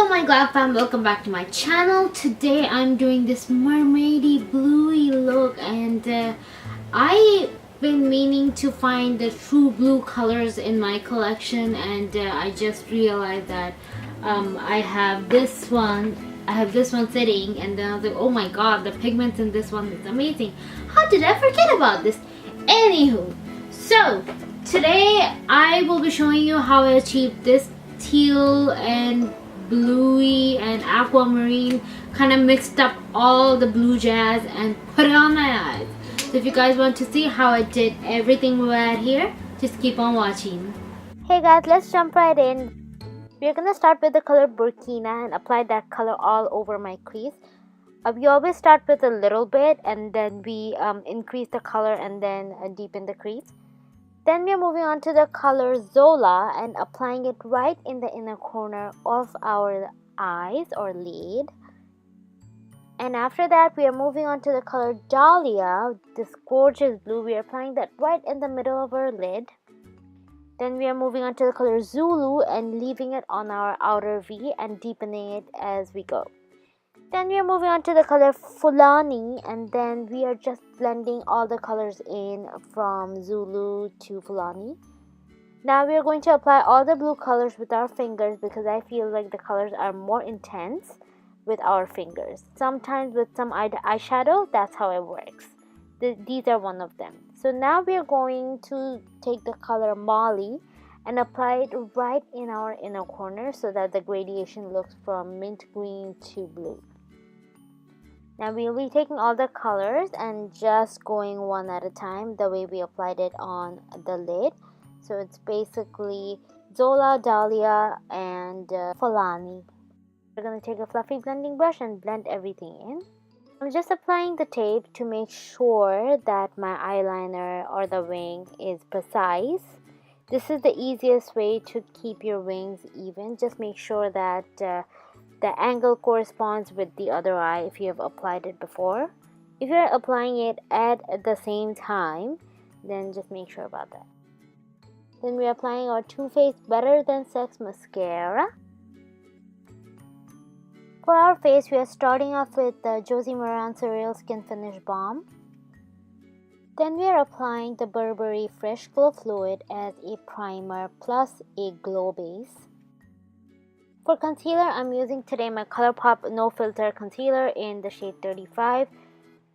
Hello my glad fam, welcome back to my channel. Today I'm doing this mermaidy bluey look, and I've been meaning to find the true blue colors in my collection, and I just realized that I have this one sitting, and then I was like, oh my god, the pigments in this one is amazing. How did I forget about this? Anywho, so today I will be showing you how I achieved this teal and bluey and aquamarine, kind of mixed up all the blue jazz and put it on my eyes. So if you guys want to see how I did everything right here, just keep on watching. Hey guys, let's jump right in. We're gonna start with the color Burkina and apply that color all over my crease. We always start with a little bit, and then we increase the color and then deepen the crease. Then we are moving on to the color Zola and applying it right in the inner corner of our eyes or lid. And after that, we are moving on to the color Dahlia, this gorgeous blue. We are applying that right in the middle of our lid. Then we are moving on to the color Zulu and leaving it on our outer V and deepening it as we go. Then we are moving on to the color Fulani, and then we are just blending all the colors in from Zulu to Fulani. Now we are going to apply all the blue colors with our fingers because I feel like the colors are more intense with our fingers. Sometimes with some eyeshadow, that's how it works. These are one of them. So now we are going to take the color Molly and apply it right in our inner corner so that the gradation looks from mint green to blue. Now we'll be taking all the colors and just going one at a time the way we applied it on the lid. So it's basically Zola, Dahlia, and Fulani. We're going to take a fluffy blending brush and blend everything in. I'm just applying the tape to make sure that my eyeliner or the wing is precise. This is the easiest way to keep your wings even. Just make sure that the angle corresponds with the other eye if you have applied it before. If you're applying it at the same time, then just make sure about that. Then we're applying our Too Faced Better Than Sex mascara. For our face, we are starting off with the Josie Maran Surreal Skin Finish Balm. Then we are applying the Burberry Fresh Glow Fluid as a primer plus a glow base. For concealer, I'm using today my Colourpop No Filter Concealer in the shade 35.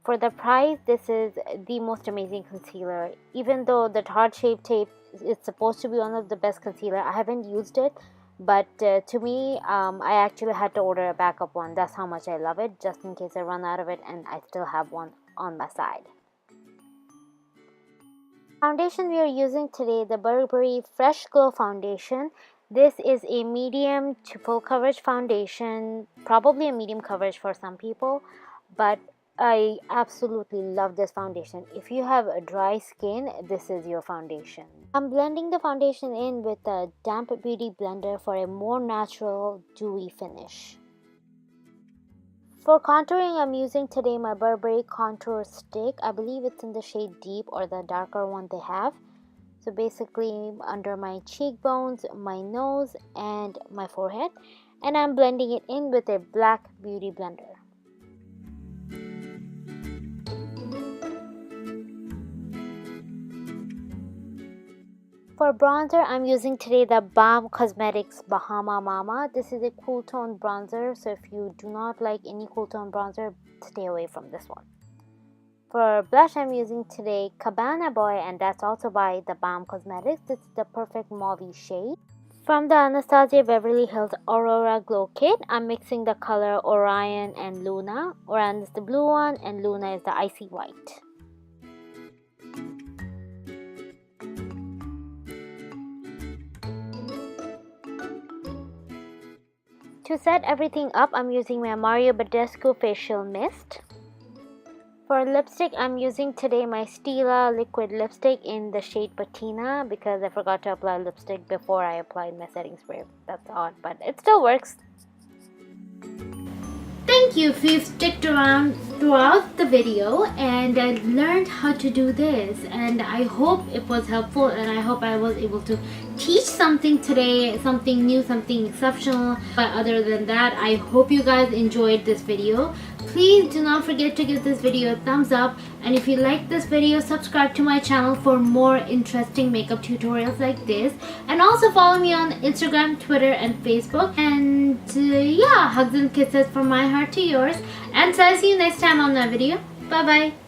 For the price, this is the most amazing concealer. Even though the Tarte Shape Tape is supposed to be one of the best concealer, I haven't used it. But to me, I actually had to order a backup one. That's how much I love it, just in case I run out of it and I still have one on my side. Foundation we are using today, the Burberry Fresh Glow Foundation. This is a medium to full coverage foundation, probably a medium coverage for some people, but I absolutely love this foundation. If you have a dry skin, this is your foundation. I'm blending the foundation in with a damp beauty blender for a more natural dewy finish. For contouring, I'm using today my Burberry contour stick. I believe it's in the shade Deep or the darker one they have. So basically under my cheekbones, my nose, and my forehead. And I'm blending it in with a black beauty blender. For bronzer, I'm using today the Balm Cosmetics Bahama Mama. This is a cool tone bronzer, so if you do not like any cool tone bronzer, stay away from this one. For blush, I'm using today Cabana Boy, and that's also by the Balm Cosmetics. This is the perfect mauve shade. From the Anastasia Beverly Hills Aurora Glow Kit, I'm mixing the color Orion and Luna. Orion is the blue one, and Luna is the icy white. To set everything up, I'm using my Mario Badescu Facial Mist. For lipstick, I'm using today my Stila liquid lipstick in the shade Patina because I forgot to apply lipstick before I applied my setting spray. That's odd, but it still works. Thank you if you've stuck around throughout the video and learned how to do this, and I hope it was helpful, and I hope I was able to teach something today, something new, something exceptional. But other than that, I hope you guys enjoyed this video. Please do not forget to give this video a thumbs up, and if you like this video, subscribe to my channel for more interesting makeup tutorials like this, and also follow me on Instagram, Twitter and Facebook. And yeah, hugs and kisses from my heart to yours, and so I'll see you next time on my video. Bye bye.